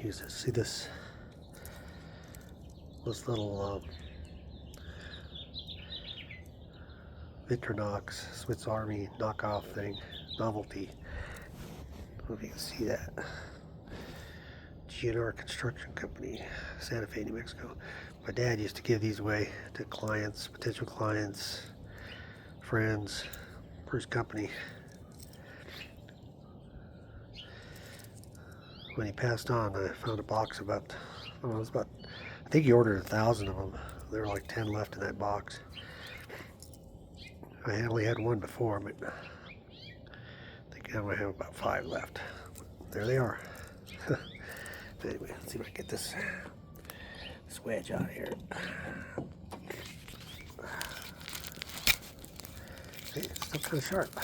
use this. See this little Victorinox Swiss Army knockoff thing, novelty. I don't know if you can see that. GNR Construction Company, Santa Fe, New Mexico. My dad used to give these away to clients, potential clients, friends, for his company. When he passed on, I found a box about, I think he ordered 1,000 of them. There were like 10 left in that box. I only had one before, but I think I only have about 5 left. There they are. Anyway, let's see if I can get this wedge out of here. See, it's still kind of sharp.